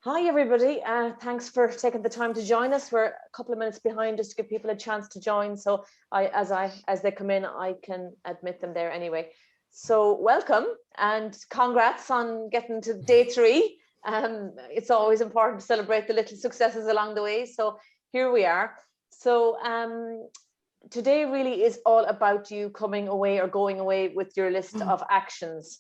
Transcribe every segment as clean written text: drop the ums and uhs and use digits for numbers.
Hi, everybody. Thanks for taking the time to join us. We're a couple of minutes behind just to give people a chance to join. So as they come in, I can admit them there anyway. So welcome and congrats on getting to day 3. It's always important to celebrate the little successes along the way. So here we are. So today really is all about you coming away or going away with your list of actions.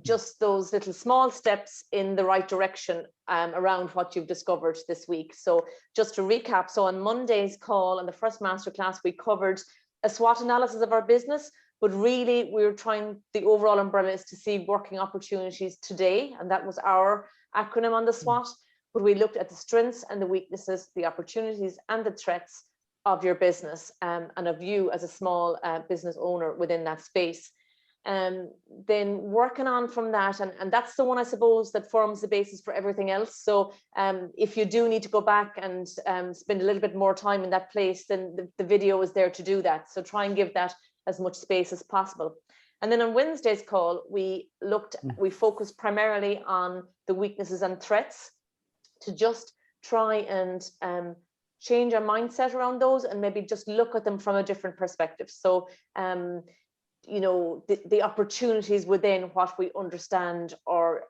Just those little small steps in the right direction around what you've discovered this week. So just to recap, so on Monday's call and the first masterclass, we covered a SWOT analysis of our business, but really we were trying, the overall umbrella is to see working opportunities today, and that was our acronym on the SWOT. But we looked at the strengths and the weaknesses, the opportunities and the threats of your business and of you as a small business owner within that space. Then working on from that, and that's the one I suppose that forms the basis for everything else. So if you do need to go back and spend a little bit more time in that place, then the video is there to do that. So try and give that as much space as possible. And then on Wednesday's call, we focused primarily on the weaknesses and threats to just try and change our mindset around those and maybe just look at them from a different perspective. So you know, the opportunities within what we understand or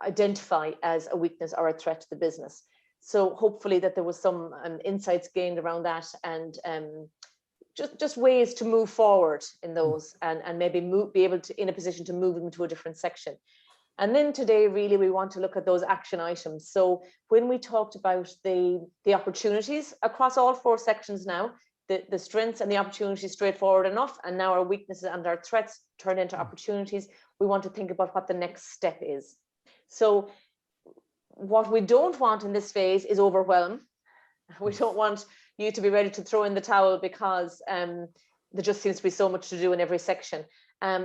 identify as a weakness or a threat to the business. So hopefully that there was some insights gained around that, and just ways to move forward in those, and maybe be able to in a position to move them to a different section. And then today, really, we want to look at those action items. So when we talked about the opportunities across all 4 sections now, the strengths and the opportunities straightforward enough, and now our weaknesses and our threats turn into opportunities, we want to think about what the next step is. So what we don't want in this phase is overwhelm. We don't want you to be ready to throw in the towel because there just seems to be so much to do in every section.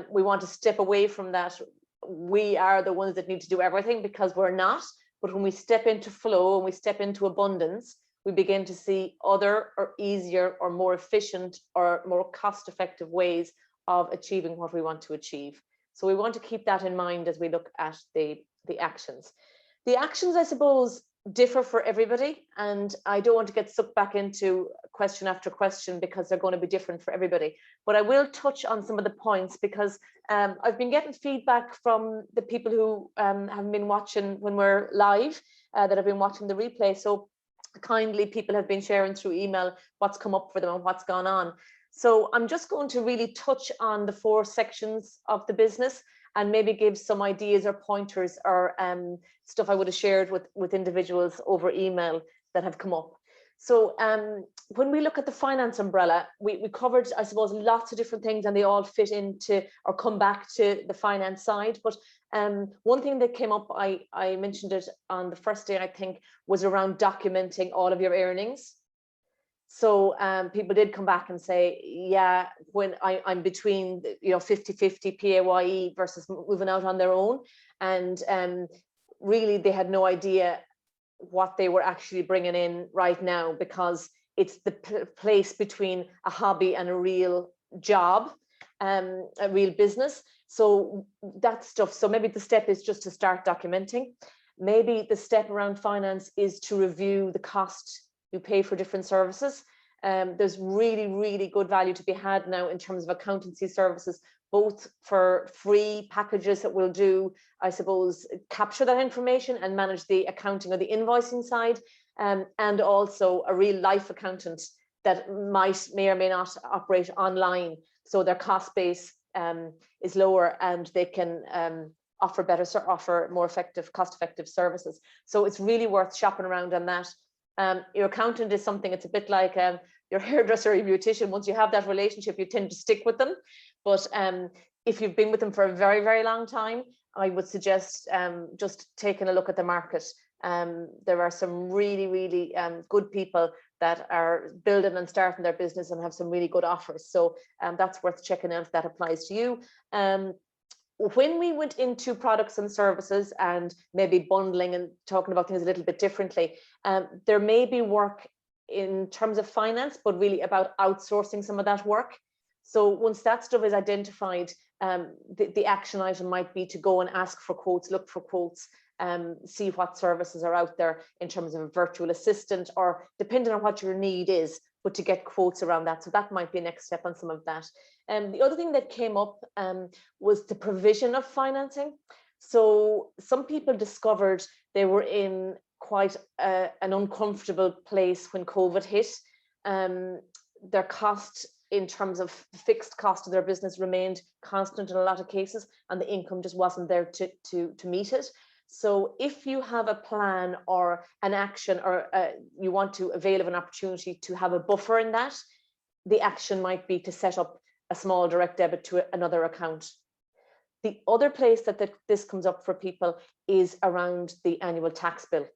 We want to step away from that. We are the ones that need to do everything, because we're not. But when we step into flow and we step into abundance, we begin to see other or easier or more efficient or more cost-effective ways of achieving what we want to achieve. So we want to keep that in mind as we look at the actions. The actions, I suppose, differ for everybody, and I don't want to get sucked back into question after question because they're going to be different for everybody. But I will touch on some of the points, because I've been getting feedback from the people who have been watching when we're live, that have been watching the replay. So kindly, people have been sharing through email what's come up for them and what's gone on. So I'm just going to really touch on the 4 sections of the business and maybe give some ideas or pointers or stuff I would have shared with individuals over email that have come up. So when we look at the finance umbrella, we covered, I suppose, lots of different things, and they all fit into or come back to the finance side. But one thing that came up, I mentioned it on the first day, I think, was around documenting all of your earnings. So people did come back and say, yeah, when I'm between, 50-50 PAYE versus moving out on their own. And really, they had no idea what they were actually bringing in right now, because it's the place between a hobby and a real job, a real business. So that stuff. So maybe the step is just to start documenting. Maybe the step around finance is to review the cost you pay for different services. There's really, really good value to be had now in terms of accountancy services, both for free packages that will do, I suppose, capture that information and manage the accounting or the invoicing side, and also a real life accountant that may or may not operate online. So their cost base is lower, and they can offer more effective, cost-effective services. So it's really worth shopping around on that. Your accountant is something, it's a bit like your hairdresser or your beautician. Once you have that relationship, you tend to stick with them. But if you've been with them for a very, very long time, I would suggest just taking a look at the market. There are some really, really good people that are building and starting their business and have some really good offers. So that's worth checking out if that applies to you. When we went into products and services and maybe bundling and talking about things a little bit differently, there may be work in terms of finance, but really about outsourcing some of that work. So once that stuff is identified, the action item might be to go and ask for quotes, look for quotes, see what services are out there in terms of a virtual assistant, or depending on what your need is, but to get quotes around that. So that might be a next step on some of that. The other thing that came up was the provision of financing. So some people discovered they were in quite an uncomfortable place when COVID hit. Their cost in terms of fixed cost of their business remained constant in a lot of cases, and the income just wasn't there to meet it. So if you have a plan or an action, or you want to avail of an opportunity to have a buffer in that, the action might be to set up a small direct debit to another account. The other place that this comes up for people is around the annual tax bill.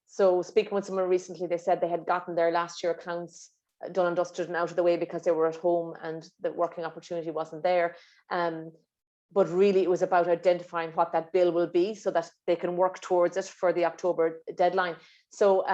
So speaking with someone recently, they said they had gotten their last year accounts done and dusted and out of the way because they were at home and the working opportunity wasn't there. But really it was about identifying what that bill will be so that they can work towards it for the October deadline. So,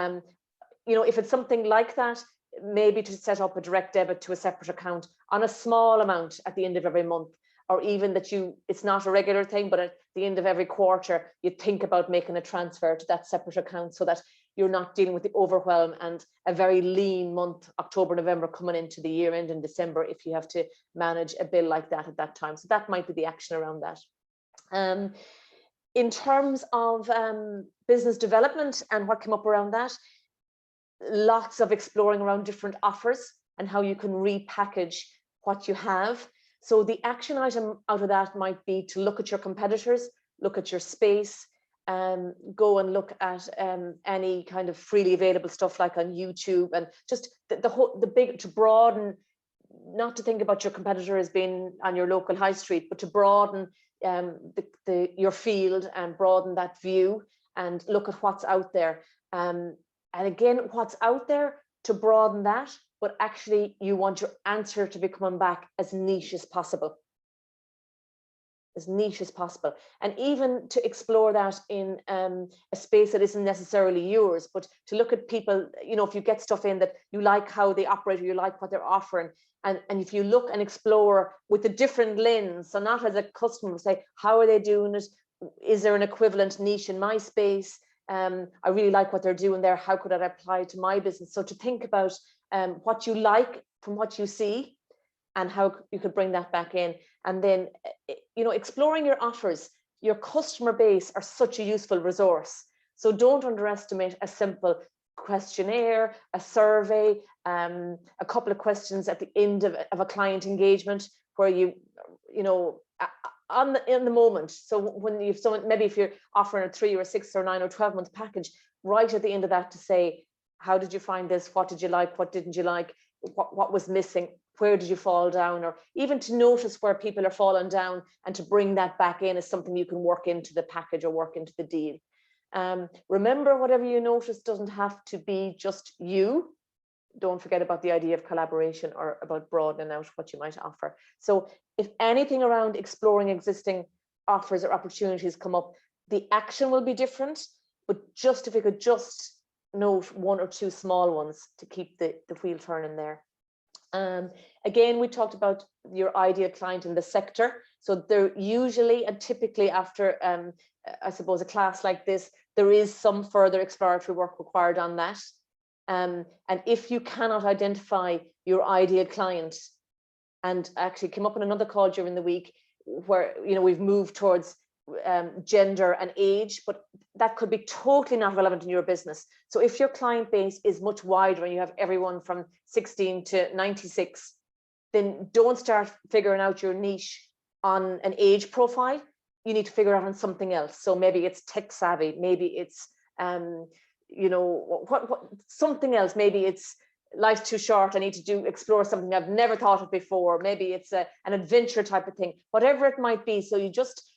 you know, if it's something like that, maybe to set up a direct debit to a separate account on a small amount at the end of every month, or even that it's not a regular thing, but at the end of every quarter, you think about making a transfer to that separate account so that you're not dealing with the overwhelm and a very lean month, October, November, coming into the year end in December, if you have to manage a bill like that at that time. So that might be the action around that. In terms of business development and what came up around that, lots of exploring around different offers and how you can repackage what you have. So the action item out of that might be to look at your competitors, look at your space, go and look at any kind of freely available stuff like on YouTube, and just the big, to broaden, not to think about your competitor as being on your local high street, but to broaden your field and broaden that view and look at what's out there. And again, what's out there, to broaden that, but actually you want your answer to be coming back as niche as possible. As niche as possible, and even to explore that in a space that isn't necessarily yours, but to look at people, you know, if you get stuff in that you like how they operate, or you like what they're offering, and if you look and explore with a different lens, so not as a customer, say, how are they doing it? Is there an equivalent niche in my space? I really like what they're doing there. How could I apply to my business? So to think about what you like from what you see, and how you could bring that back in. And then, you know, exploring your offers. Your customer base are such a useful resource. So don't underestimate a simple questionnaire, a survey, a couple of questions at the end of a client engagement, where you know, in the moment. So when you've someone, maybe if you're offering a 3 or 6 or 9 or 12 month package, right at the end of that to say, how did you find this? What did you like? What didn't you like? What was missing? Where did you fall down? Or even to notice where people are falling down and to bring that back in as something you can work into the package or work into the deal. Remember, whatever you notice doesn't have to be just you. Don't forget about the idea of collaboration or about broadening out what you might offer. So if anything around exploring existing offers or opportunities come up, the action will be different, but just if you could just note 1 or 2 small ones to keep the wheel turning there. Again, we talked about your ideal client in the sector. So they're usually and typically after, I suppose, a class like this, there is some further exploratory work required on that. And if you cannot identify your ideal client, and actually came up in another call during the week where, you know, we've moved towards gender and age, but that could be totally not relevant in your business. So if your client base is much wider and you have everyone from 16 to 96, then don't start figuring out your niche on an age profile. You need to figure out on something else. So maybe it's tech savvy, maybe it's you know, what something else. Maybe it's life's too short, I need to explore something I've never thought of before. Maybe it's an adventure type of thing, whatever it might be. So you just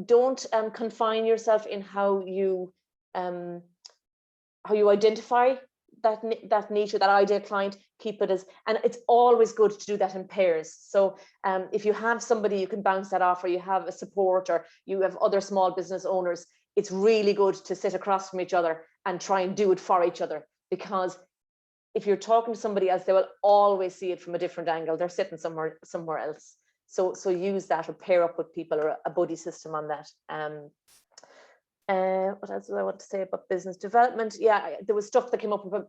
don't confine yourself in how you identify that niche or that ideal client. Keep it as, and it's always good to do that in pairs. So if you have somebody you can bounce that off, or you have a support, or you have other small business owners, it's really good to sit across from each other and try and do it for each other, because if you're talking to somebody else, they will always see it from a different angle. They're sitting somewhere else. So use that, or pair up with people, or a buddy system on that. what else do I want to say about business development? Yeah, there was stuff that came up about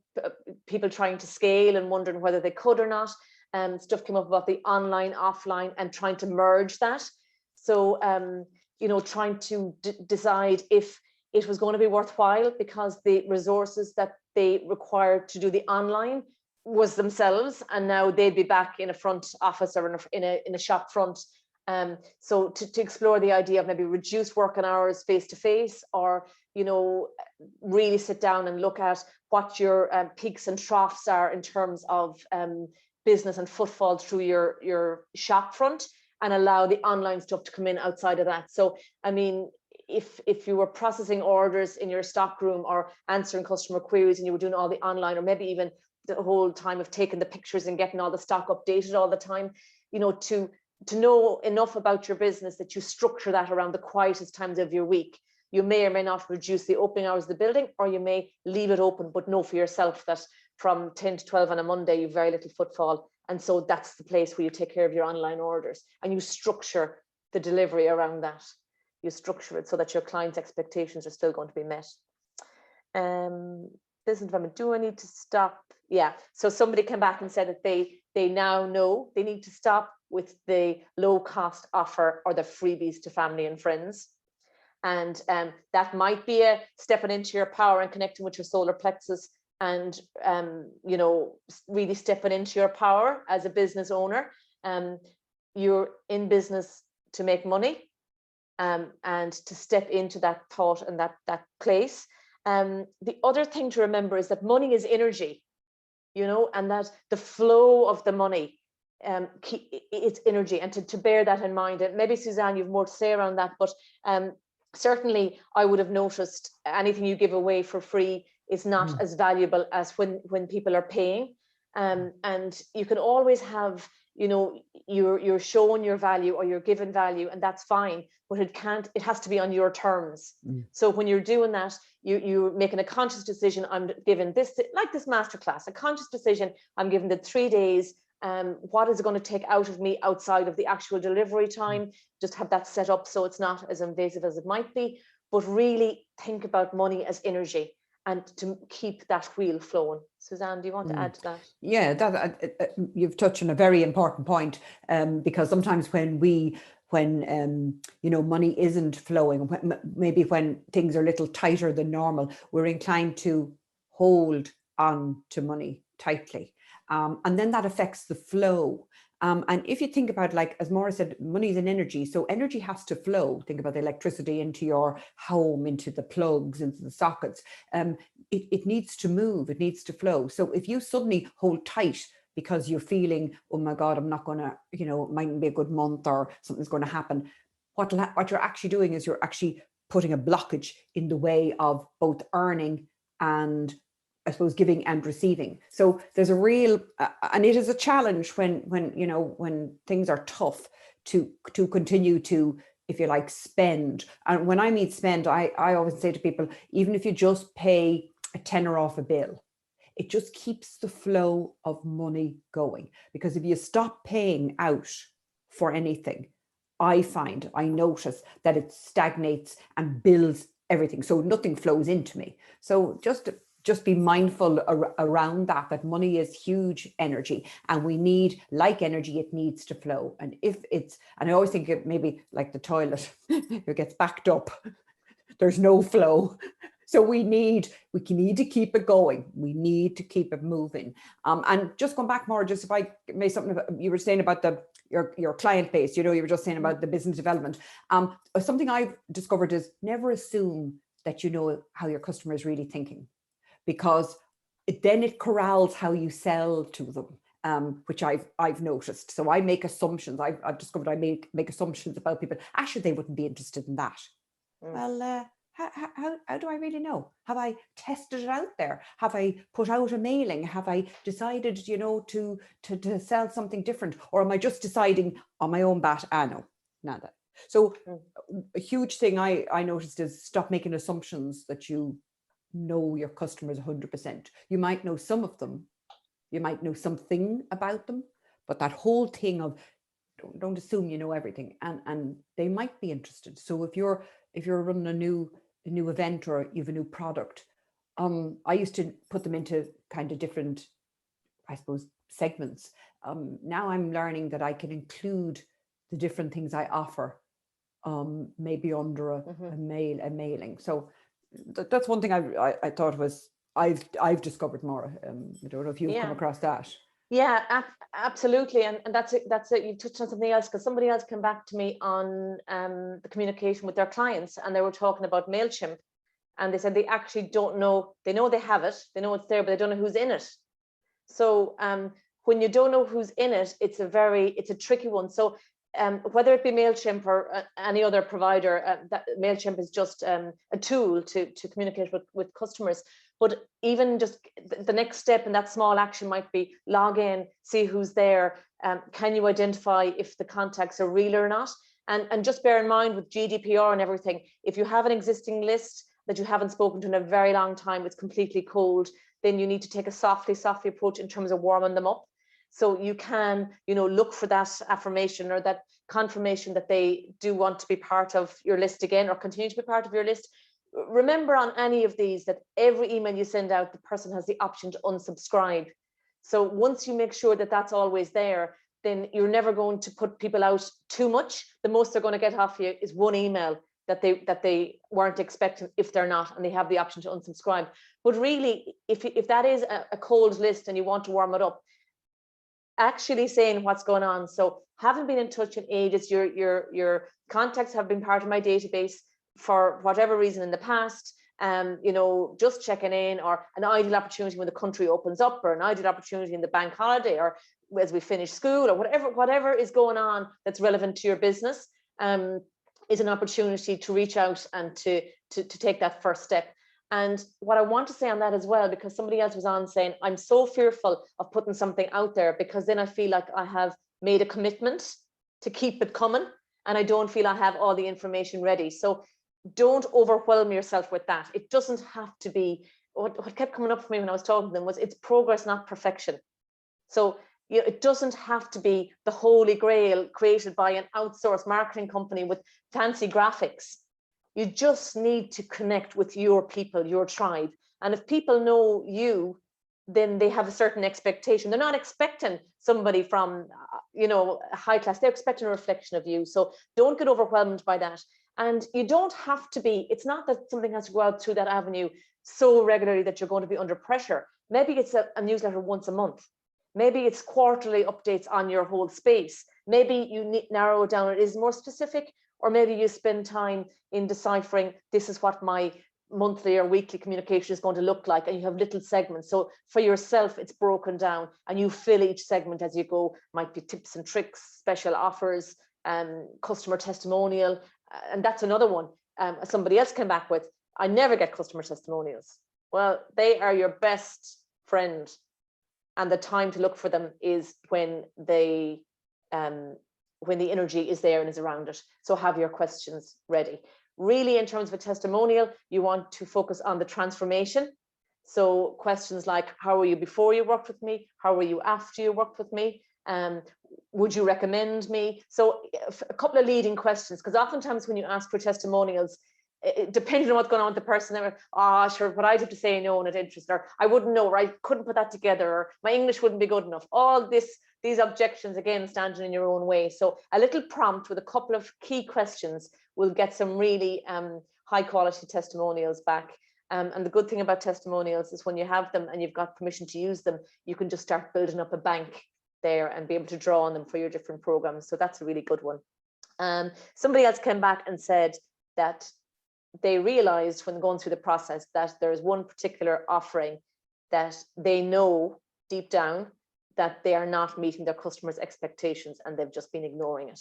people trying to scale and wondering whether they could or not. Stuff came up about the online, offline, and trying to merge that. So, trying to decide if it was going to be worthwhile, because the resources that they required to do the online was themselves, and now they'd be back in a front office or in a shop front. So to explore the idea of maybe reduced working hours face to face, or really sit down and look at what your peaks and troughs are in terms of business and footfall through your shop front, and allow the online stuff to come in outside of that. So I mean, if you were processing orders in your stock room or answering customer queries, and you were doing all the online, or maybe even the whole time of taking the pictures and getting all the stock updated all the time, to know enough about your business that you structure that around the quietest times of your week. You may or may not reduce the opening hours of the building, or you may leave it open, but know for yourself that from 10 to 12 on a Monday, you've very little footfall. And so that's the place where you take care of your online orders, and you structure the delivery around that. You structure it so that your clients' expectations are still going to be met. Business development, do I need to stop? Yeah, so somebody came back and said that they now know they need to stop with the low cost offer or the freebies to family and friends. And that might be a stepping into your power and connecting with your solar plexus, and really stepping into your power as a business owner. You're in business to make money, and to step into that thought and that place. The other thing to remember is that money is energy, and that the flow of the money, it's energy, and to bear that in mind. And maybe Suzanne, you've more to say around that, but certainly I would have noticed anything you give away for free is not as valuable as when people are paying. And you can always have, you're showing your value or you're given value, and that's fine, but it has to be on your terms. So when you're doing that, you're making a conscious decision. I'm giving this, like this masterclass, a conscious decision. I'm giving it 3 days. What is it going to take out of me outside of the actual delivery time? Just have that set up so it's not as invasive as it might be, but really think about money as energy, and to keep that wheel flowing. Suzanne, do you want to add to that? Yeah, that you've touched on a very important point, because sometimes when money isn't flowing, maybe when things are a little tighter than normal, we're inclined to hold on to money tightly, and then that affects the flow. And if you think about, like, as Maura said, money is an energy. So energy has to flow. Think about the electricity into your home, into the plugs, into the sockets. It needs to move, it needs to flow. So if you suddenly hold tight because you're feeling, oh my God, I'm not going to, it mightn't be a good month, or something's going to happen. What you're actually doing is you're actually putting a blockage in the way of both earning and, I suppose, giving and receiving. So there's a real, and it is a challenge when things are tough to continue to, if you like, spend. And when I mean spend, I always say to people, even if you just pay a tenner off a bill, it just keeps the flow of money going. Because if you stop paying out for anything, I notice that it stagnates and builds everything. So nothing flows into me. So just be mindful around that money is huge energy, and we need, like energy, it needs to flow. And I always think it maybe like the toilet, it gets backed up, there's no flow. So we need to keep it going. We need to keep it moving. And just going back more, just if I may, something about, you were saying about your client base, you were just saying about the business development. Something I've discovered is never assume that you know how your customer is really thinking, because then it corrals how you sell to them, which I've noticed. So I make assumptions. I've discovered I make assumptions about people. Actually, they wouldn't be interested in that. Well, how do I really know? Have I tested it out there? Have I put out a mailing? Have I decided, to sell something different? Or am I just deciding on my own bat? No, nada. So a huge thing I noticed is stop making assumptions that you know your customers 100%. You might know some of them, you might know something about them, but that whole thing of don't assume you know everything, and they might be interested. So if you're running a new a new event or you have a new product, I used to put them into kind of different, I suppose, segments. Now I'm learning that I can include the different things I offer, maybe under a mailing. So that's one thing I thought was I've discovered, Maura. I don't know if you've come across that. Yeah, absolutely. And that's it. You touched on something else, because somebody else came back to me on the communication with their clients, and they were talking about MailChimp, and they said they actually don't know. They know they have it, they know it's there, but they don't know who's in it. So when you don't know who's in it, it's a tricky one. So whether it be MailChimp or any other provider, that MailChimp is just a tool to communicate with customers. But even just the next step in that small action might be log in, see who's there. Can you identify if the contacts are real or not? And just bear in mind with GDPR and everything, if you have an existing list that you haven't spoken to in a very long time, it's completely cold, then you need to take a softly approach in terms of warming them up. So you can, look for that affirmation or that confirmation that they do want to be part of your list again, or continue to be part of your list. Remember on any of these that every email you send out, the person has the option to unsubscribe. So once you make sure that that's always there, then you're never going to put people out too much. The most they're going to get off you is one email that they weren't expecting, if they're not, and they have the option to unsubscribe. But really, if that is a cold list and you want to warm it up, actually saying what's going on. So haven't been in touch in ages, your contacts have been part of my database for whatever reason in the past, just checking in, or an ideal opportunity when the country opens up, or an ideal opportunity in the bank holiday, or as we finish school, or whatever is going on that's relevant to your business, is an opportunity to reach out and to take that first step. And what I want to say on that as well, because somebody else was on saying, I'm so fearful of putting something out there, because then I feel like I have made a commitment to keep it coming, and I don't feel I have all the information ready. So don't overwhelm yourself with that. It doesn't have to be, what kept coming up for me when I was talking to them was, it's progress, not perfection. So it doesn't have to be the holy grail created by an outsourced marketing company with fancy graphics. You just need to connect with your people, your tribe. And if people know you, then they have a certain expectation. They're not expecting somebody from, high class. They're expecting a reflection of you. So don't get overwhelmed by that. And you don't have to be, it's not that something has to go out through that avenue so regularly that you're going to be under pressure. Maybe it's a newsletter once a month. Maybe it's quarterly updates on your whole space. Maybe you narrow it down, it is more specific, or maybe you spend time in deciphering, this is what my monthly or weekly communication is going to look like, and you have little segments. So for yourself, it's broken down, and you fill each segment as you go. Might be tips and tricks, special offers, customer testimonial, and that's another one. Somebody else came back with, I never get customer testimonials. Well, they are your best friend, and the time to look for them is when the energy is there and is around it. So have your questions ready. Really, in terms of a testimonial, you want to focus on the transformation. So questions like, how were you before you worked with me? How were you after you worked with me? Would you recommend me? So a couple of leading questions, because oftentimes when you ask for testimonials, depending on what's going on with the person, they're, sure, what I'd have to say, no, not interested, or I wouldn't know, or I couldn't put that together, or my English wouldn't be good enough. All these objections, again, standing in your own way. So a little prompt with a couple of key questions will get some really high quality testimonials back. And the good thing about testimonials is when you have them and you've got permission to use them, you can just start building up a bank there and be able to draw on them for your different programs. So that's a really good one. Somebody else came back and said that they realized when going through the process that there's one particular offering that they know deep down that they are not meeting their customers' expectations, and they've just been ignoring it.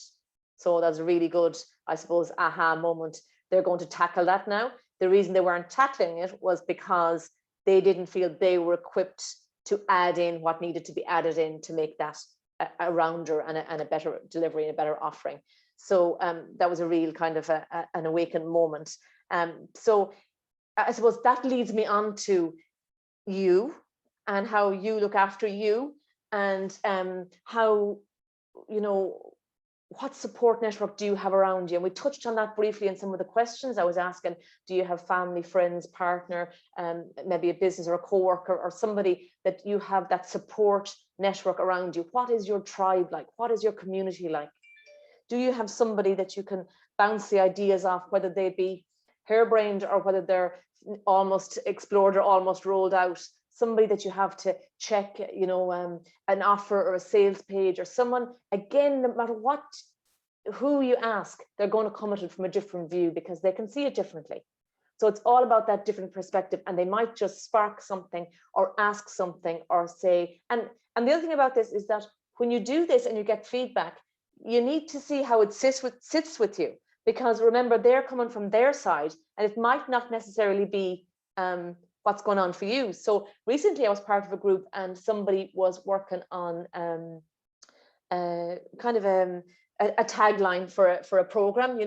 So that's a really good, I suppose, aha moment. They're going to tackle that now. The reason they weren't tackling it was because they didn't feel they were equipped to add in what needed to be added in to make that a rounder and a better delivery and a better offering. So that was a real kind of an awakened moment. So I suppose that leads me on to you and how you look after you, and how, what support network do you have around you? And we touched on that briefly in some of the questions I was asking. Do you have family, friends, partner, maybe a business or a co-worker or somebody that you have that support network around you? What is your tribe like? What is your community like? Do you have somebody that you can bounce the ideas off, whether they be harebrained or whether they're almost explored or almost rolled out? Somebody that you have to check, an offer or a sales page, or someone, again, no matter who you ask, they're going to come at it from a different view because they can see it differently. So it's all about that different perspective, and they might just spark something or ask something or say, and the other thing about this is that when you do this and you get feedback, you need to see how it sits with you, because remember, they're coming from their side and it might not necessarily be what's going on for you. So recently I was part of a group and somebody was working on kind of a tagline for a program,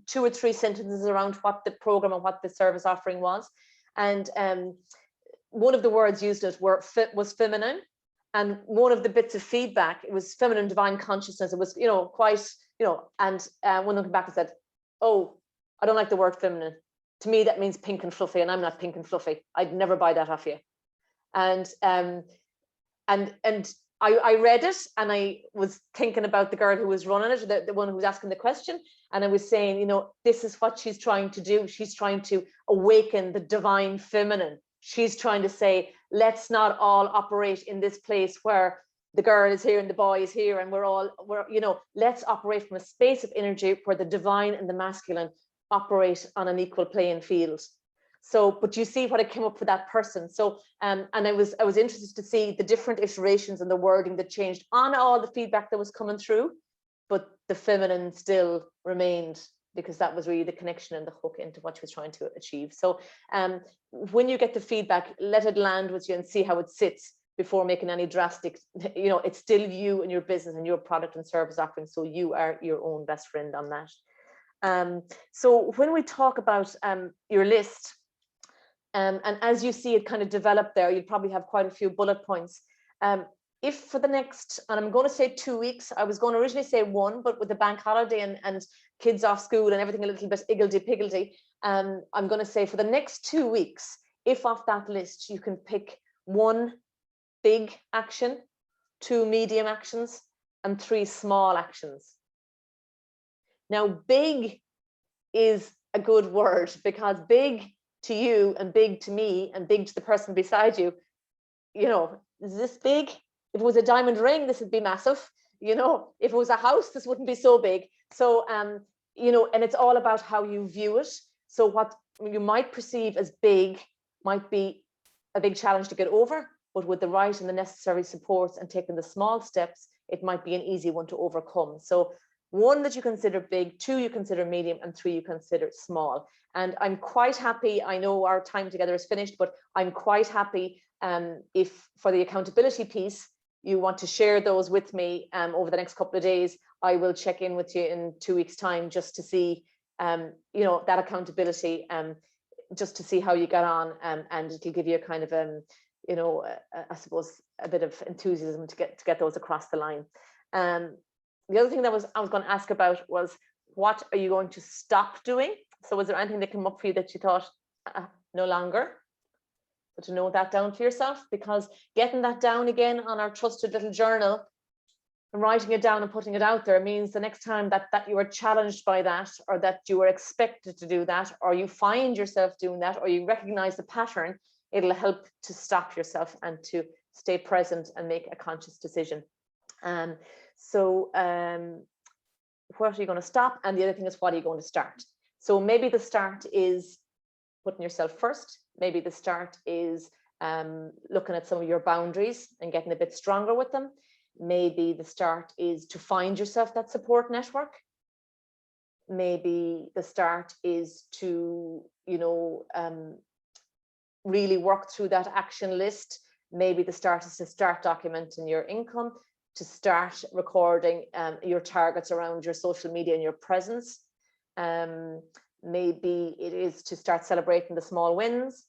2 or 3 sentences around what the program and what the service offering was. And one of the words used it was feminine. And one of the bits of feedback, it was feminine divine consciousness. It was, quite, and one looking back and said, oh, I don't like the word feminine. To me, that means pink and fluffy, and I'm not pink and fluffy. I'd never buy that off you. And I read it, and I was thinking about the girl who was running it, the one who was asking the question, and I was saying, this is what she's trying to do. She's trying to awaken the divine feminine. She's trying to say, let's not all operate in this place where the girl is here and the boy is here, and let's operate from a space of energy where the divine and the masculine operate on an equal playing field. So, but you see what it came up for that person. So, and I was interested to see the different iterations and the wording that changed on all the feedback that was coming through, but the feminine still remained, because that was really the connection and the hook into what she was trying to achieve. So when you get the feedback, let it land with you and see how it sits before making any drastic, it's still you and your business and your product and service offering. So you are your own best friend on that. So when we talk about your list, and as you see it kind of develop there, you'll probably have quite a few bullet points. If for the next, and I'm going to say 2 weeks, I was going to originally say 1, but with the bank holiday and kids off school and everything a little bit iggledy-piggledy, I'm going to say for the next 2 weeks, if off that list, you can pick 1 big action, 2 medium actions, and 3 small actions. Now, big is a good word, because big to you and big to me and big to the person beside you, is this big? If it was a diamond ring, this would be massive. If it was a house, this wouldn't be so big. So, and it's all about how you view it. So what you might perceive as big might be a big challenge to get over, but with the right and the necessary supports and taking the small steps, it might be an easy one to overcome. So 1 that you consider big, 2 you consider medium, and 3 you consider small. And I'm quite happy, I know our time together is finished, but I'm quite happy if for the accountability piece, you want to share those with me over the next couple of days. I will check in with you in 2 weeks' time just to see, that accountability, just to see how you get on, and it'll give you a kind of, I suppose, a bit of enthusiasm to get those across the line. The other thing that I was going to ask about was, what are you going to stop doing? So was there anything that came up for you that you thought no longer? But to note that down for yourself, because getting that down again on our trusted little journal and writing it down and putting it out there means the next time that you are challenged by that, or that you are expected to do that, or you find yourself doing that, or you recognize the pattern, it'll help to stop yourself and to stay present and make a conscious decision. So what are you going to stop? And the other thing is, what are you going to start? So maybe the start is putting yourself first. Maybe the start is looking at some of your boundaries and getting a bit stronger with them. Maybe the start is to find yourself that support network. Maybe the start is to, really work through that action list. Maybe the start is to start documenting your income, to start recording your targets around your social media and your presence. Maybe it is to start celebrating the small wins.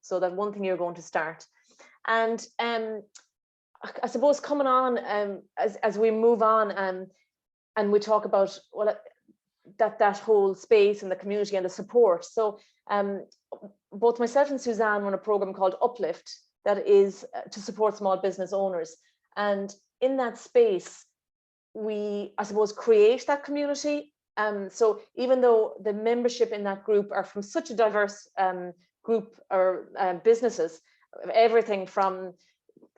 So that one thing you're going to start. And I suppose coming on, as we move on, and we talk about, well, that whole space and the community and the support. So both myself and Suzanne run a program called Uplift that is to support small business owners. And in that space, we, I suppose, create that community. So even though the membership in that group are from such a diverse group or businesses, everything from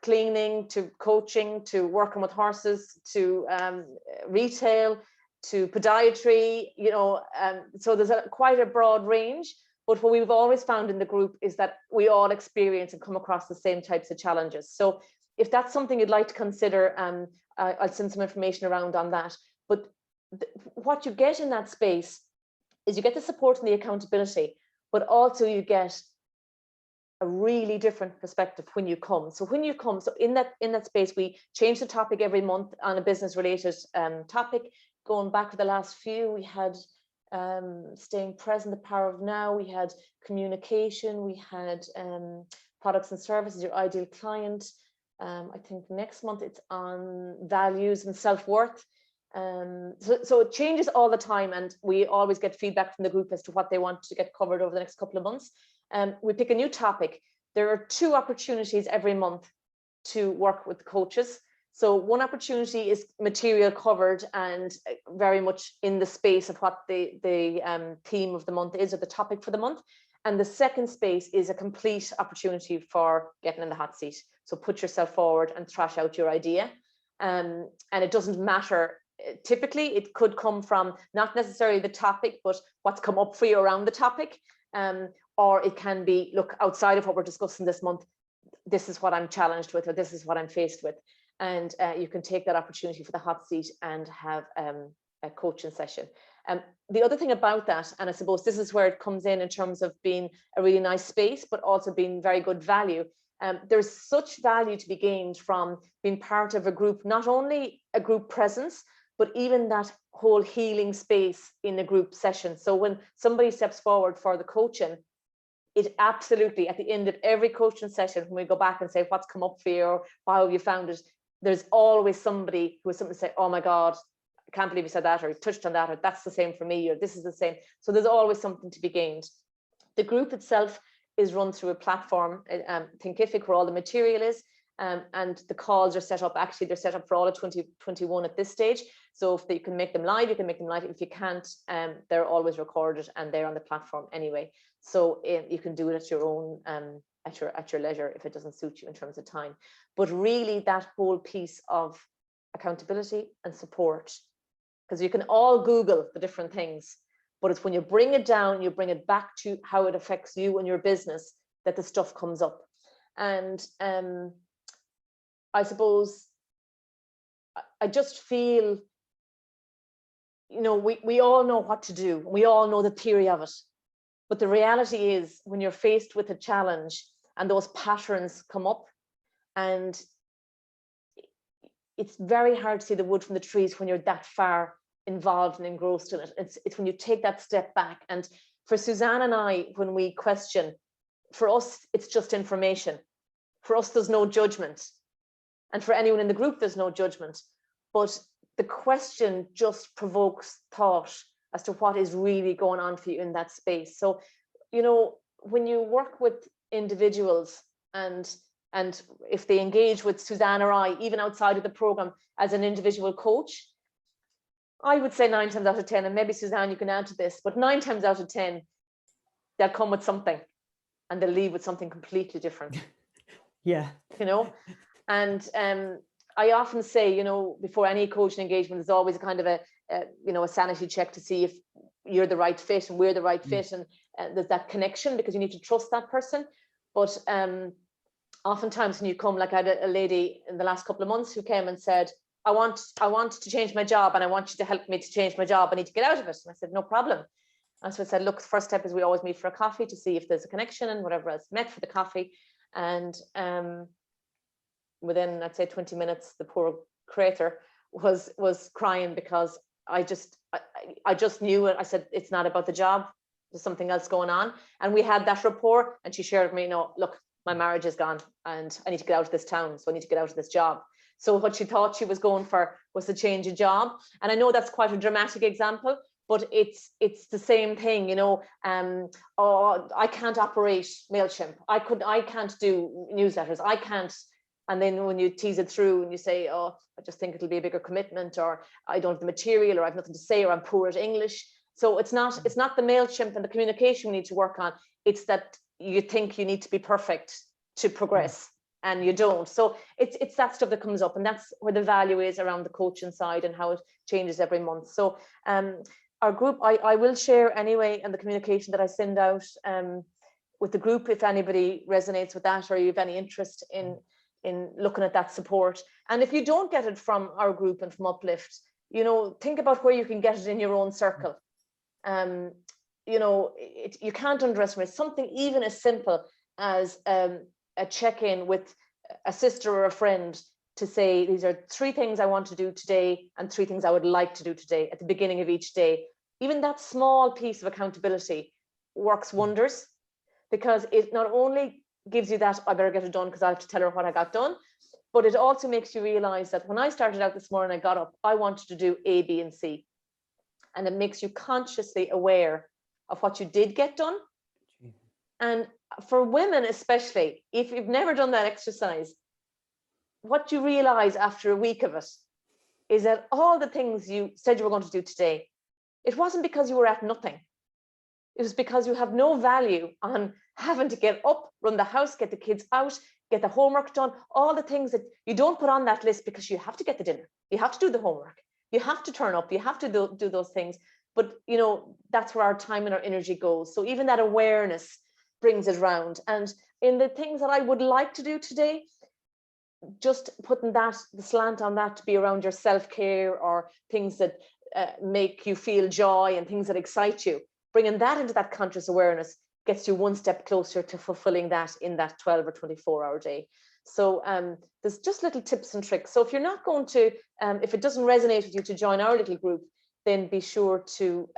cleaning to coaching to working with horses to retail to podiatry, you know, so there's quite a broad range. But what we've always found in the group is that we all experience and come across the same types of challenges. So if that's something you'd like to consider, I'll send some information around on that. But what you get in that space is you get the support and the accountability, but also you get a really different perspective when you come. So when you come, so in that space, we change the topic every month on a business related topic. Going back to the last few, we had staying present, the power of now, we had communication, we had products and services, your ideal client. I think next month it's on values and self-worth. So it changes all the time, and we always get feedback from the group as to what they want to get covered over the next couple of months. We pick a new topic. There are 2 opportunities every month to work with coaches. So one opportunity is material covered and very much in the space of what the theme of the month is, or the topic for the month. And the second space is a complete opportunity for getting in the hot seat. So put yourself forward and thrash out your idea. And it doesn't matter. Typically, it could come from not necessarily the topic, but what's come up for you around the topic. Or it can be, look, outside of what we're discussing this month, this is what I'm challenged with, or this is what I'm faced with. And you can take that opportunity for the hot seat and have a coaching session. The other thing about that, and I suppose this is where it comes in terms of being a really nice space, but also being very good value. There's such value to be gained from being part of a group, not only a group presence, but even that whole healing space in a group session. So when somebody steps forward for the coaching, it absolutely, at the end of every coaching session, when we go back and say, what's come up for you, or how have you found it? There's always somebody who has something to say, oh my God, I can't believe you said that, or you touched on that, or that's the same for me, or this is the same. So there's always something to be gained. The group itself is run through a platform, Thinkific, where all the material is, and the calls are set up. Actually, they're set up for all of 2021 at this stage. So if you can make them live, you can make them live. If you can't, they're always recorded and they're on the platform anyway. So you can do it at your own, at your leisure if it doesn't suit you in terms of time. But really, that whole piece of accountability and support, because you can all Google the different things, but it's when you bring it down, you bring it back to how it affects you and your business, that the stuff comes up. And I suppose I just feel, you know, we all know what to do. We all know the theory of it. But the reality is, when you're faced with a challenge and those patterns come up, and it's very hard to see the wood from the trees when you're that far involved and engrossed in it. It's when you take that step back. And for Suzanne and I, when we question, for us, it's just information. For us, there's no judgment. And for anyone in the group, there's no judgment. But the question just provokes thought as to what is really going on for you in that space. So, you know, when you work with individuals, and if they engage with Suzanne or I, even outside of the program as an individual coach, I would say 9 times out of 10, and maybe Suzanne, you can add to this, but 9 times out of 10, they'll come with something and they'll leave with something completely different. Yeah. You know, and I often say, you know, before any coaching engagement, there's always a kind of a sanity check to see if you're the right fit and we're the right fit, and there's that connection, because you need to trust that person. But oftentimes when you come, like I had a lady in the last couple of months who came and said, I want to change my job, and I want you to help me to change my job. I need to get out of it. And I said, no problem. And so I said, look, the first step is we always meet for a coffee to see if there's a connection, and whatever else. Met for the coffee, and within, I'd say 20 minutes, the poor creator was crying, because I just knew it. I said, it's not about the job. There's something else going on. And we had that rapport, and she shared with me, no, look, my marriage is gone and I need to get out of this town. So I need to get out of this job. So what she thought she was going for was to change a job. And I know that's quite a dramatic example, but it's the same thing, you know. Oh, I can't operate MailChimp. I can't do newsletters. I can't. And then when you tease it through and you say, oh, I just think it'll be a bigger commitment, or I don't have the material, or I have nothing to say, or I'm poor at English. So it's not the MailChimp and the communication we need to work on. It's that you think you need to be perfect to progress, and you don't. So it's that stuff that comes up, and that's where the value is around the coaching side and how it changes every month. So our group, I will share anyway, and the communication that I send out with the group, if anybody resonates with that, or you have any interest in looking at that support. And if you don't get it from our group and from Uplift, you know, think about where you can get it in your own circle. You know, you can't underestimate something even as simple as a check-in with a sister or a friend to say, these are 3 things I want to do today and 3 things I would like to do today at the beginning of each day. Even that small piece of accountability works wonders, because it not only gives you that, I better get it done because I have to tell her what I got done, but it also makes you realize that when I started out this morning, I got up, I wanted to do A, B, and C. And it makes you consciously aware of what you did get done. And for women especially, if you've never done that exercise, what you realize after a week of it is that all the things you said you were going to do today, it wasn't because you were at nothing. It was because you have no value on having to get up, run the house, get the kids out, get the homework done, all the things that you don't put on that list because you have to get the dinner, you have to do the homework, you have to turn up, you have to do those things. But, you know, that's where our time and our energy goes. So even that awareness brings it round. And in the things that I would like to do today, just putting the slant on that to be around your self-care, or things that make you feel joy and things that excite you, bringing that into that conscious awareness gets you one step closer to fulfilling that in that 12 or 24-hour day. So there's just little tips and tricks. So if you're not going to, if it doesn't resonate with you to join our little group, then be sure to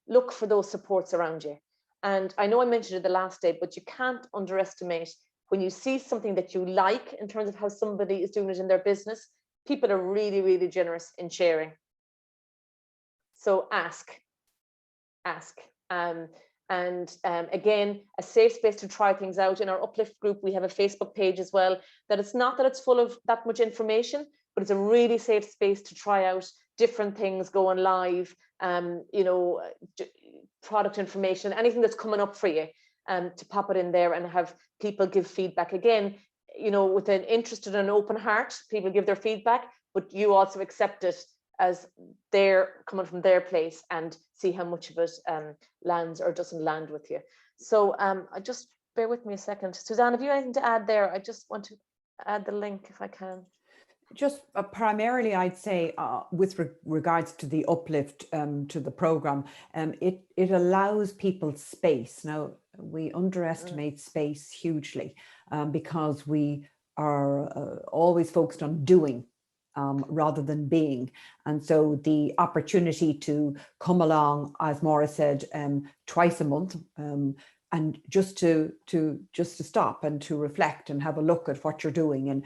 look for those supports around you. And I know I mentioned it the last day, but you can't underestimate when you see something that you like in terms of how somebody is doing it in their business. People are really, really generous in sharing. So ask. Again, a safe space to try things out. In our Uplift group, we have a Facebook page as well, that it's not that it's full of that much information, but it's a really safe space to try out different things, going live, you know, product information, anything that's coming up for you, to pop it in there and have people give feedback. Again, you know, with an interested and open heart, people give their feedback, but you also accept it as they're coming from their place and see how much of it lands or doesn't land with you. So I just bear with me a second. Suzanne, have you anything to add there? I just want to add the link if I can. Just primarily, I'd say with regards to the Uplift to the program, it allows people space. Now, we underestimate space hugely because we are always focused on doing rather than being. And so the opportunity to come along, as Maura said, twice a month, and just to stop and to reflect and have a look at what you're doing, and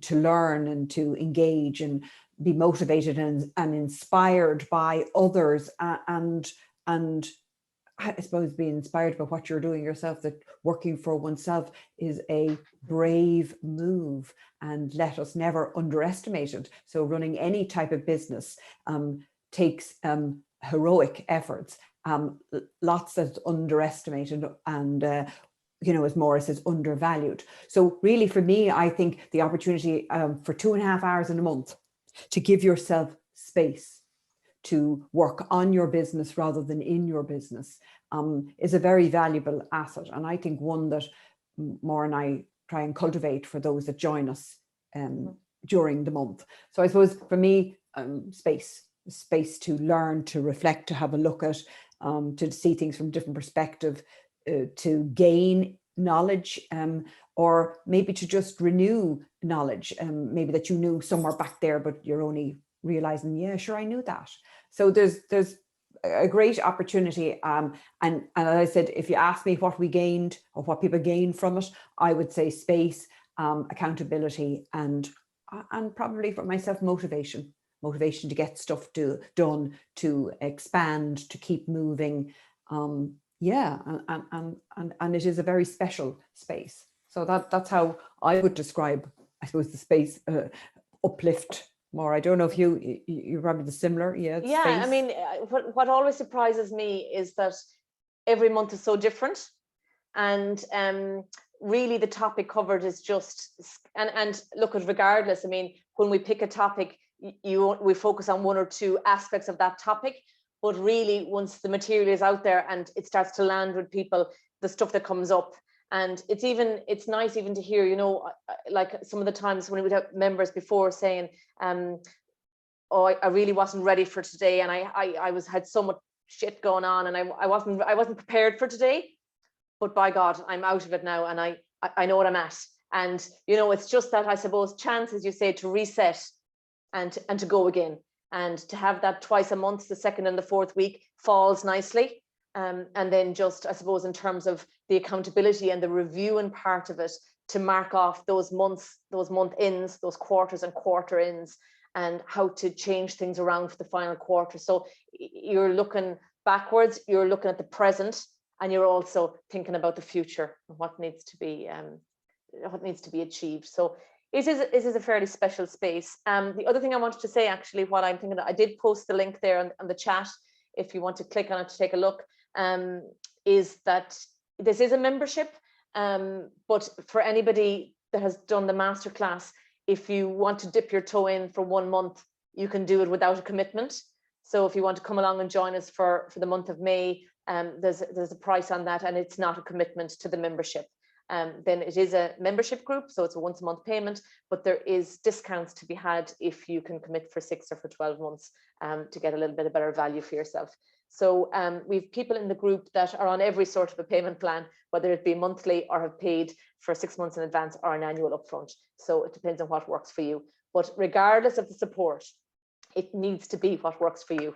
to learn and to engage and be motivated and inspired by others, and I suppose be inspired by what you're doing yourself, that working for oneself is a brave move, and let us never underestimate it. So running any type of business takes heroic efforts. Lots that's underestimated and you know, as Maura says, undervalued. So really, for me, I think the opportunity for 2.5 hours in a month to give yourself space to work on your business rather than in your business is a very valuable asset, and I think one that Maura and I try and cultivate for those that join us during the month. So I suppose for me, space to learn, to reflect, to have a look at, to see things from a different perspective, to gain knowledge, or maybe to just renew knowledge, maybe that you knew somewhere back there, but you're only realizing, yeah, sure, I knew that. So there's a great opportunity. And as I said, if you ask me what we gained or what people gained from it, I would say space, accountability, and and probably for myself, motivation to get stuff done, to expand, to keep moving. Yeah, and it is a very special space. So that's how I would describe, I suppose, the space. Uplift more. I don't know if you're probably the similar. Yeah. Yeah, Space. I mean, what always surprises me is that every month is so different, and really the topic covered is just, and look, at regardless, I mean, when we pick a topic, we focus on one or two aspects of that topic, but really once the material is out there and it starts to land with people, the stuff that comes up. And it's nice even to hear, you know, like some of the times when we would have members before saying, oh, I really wasn't ready for today, and I had so much shit going on, and I wasn't prepared for today, but by God, I'm out of it now, and I know what I'm at. And you know, it's just that, I suppose, chance, as you say, to reset and to go again, and to have that twice a month, the second and the fourth week, falls nicely. And then just, I suppose, in terms of the accountability and the reviewing part of it, to mark off those months, those month ends, those quarters and quarter ends, and how to change things around for the final quarter. So you're looking backwards, you're looking at the present, and you're also thinking about the future and what needs to be achieved. So it is a fairly special space. The other thing I wanted to say, actually, what I'm thinking, I did post the link there on the chat if you want to click on it to take a look, is that this is a membership, but for anybody that has done the masterclass, if you want to dip your toe in for 1 month, you can do it without a commitment. So if you want to come along and join us for the month of May, there's a price on that, and it's not a commitment to the membership. Then it is a membership group, so it's a once a month payment, but there is discounts to be had if you can commit for 6 or for 12 months to get a little bit of better value for yourself. So we've people in the group that are on every sort of a payment plan, whether it be monthly or have paid for 6 months in advance or an annual upfront. So it depends on what works for you. But regardless of the support, it needs to be what works for you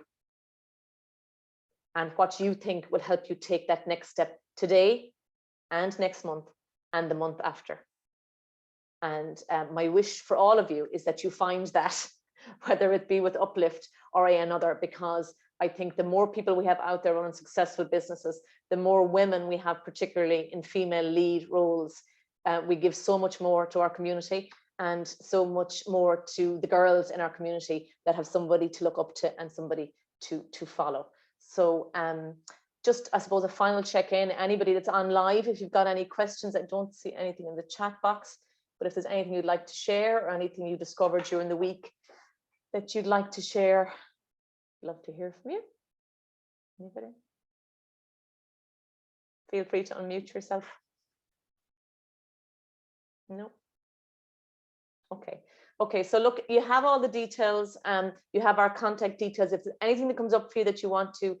and what you think will help you take that next step today and next month and the month after. And my wish for all of you is that you find that, whether it be with Uplift or another, because I think the more people we have out there running successful businesses, the more women we have, particularly in female lead roles. We give so much more to our community, and so much more to the girls in our community that have somebody to look up to and somebody to follow. So just, I suppose, a final check-in. Anybody that's on live, if you've got any questions, I don't see anything in the chat box, but if there's anything you'd like to share or anything you discovered during the week that you'd like to share, I'd love to hear from you. Anybody? Feel free to unmute yourself. No? Okay, so look, you have all the details. You have our contact details. If there's anything that comes up for you that you want to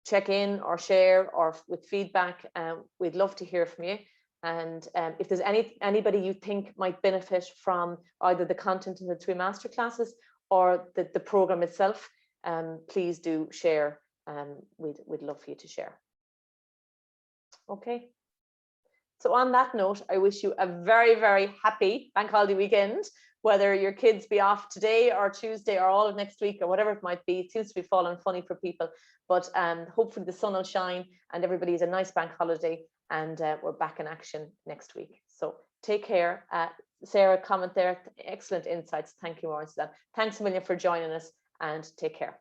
check in or share or with feedback, we'd love to hear from you. And if there's anybody you think might benefit from either the content in the 3 masterclasses or the program itself, please do share. We'd love for you to share. Okay. So on that note, I wish you a very, very happy bank holiday weekend, whether your kids be off today or Tuesday or all of next week or whatever it might be. It seems to be falling funny for people, but hopefully the sun will shine and everybody has a nice bank holiday, and we're back in action next week. So take care. Sarah, comment there. Excellent insights. Thank you, Maureen. Thanks a million for joining us, and take care.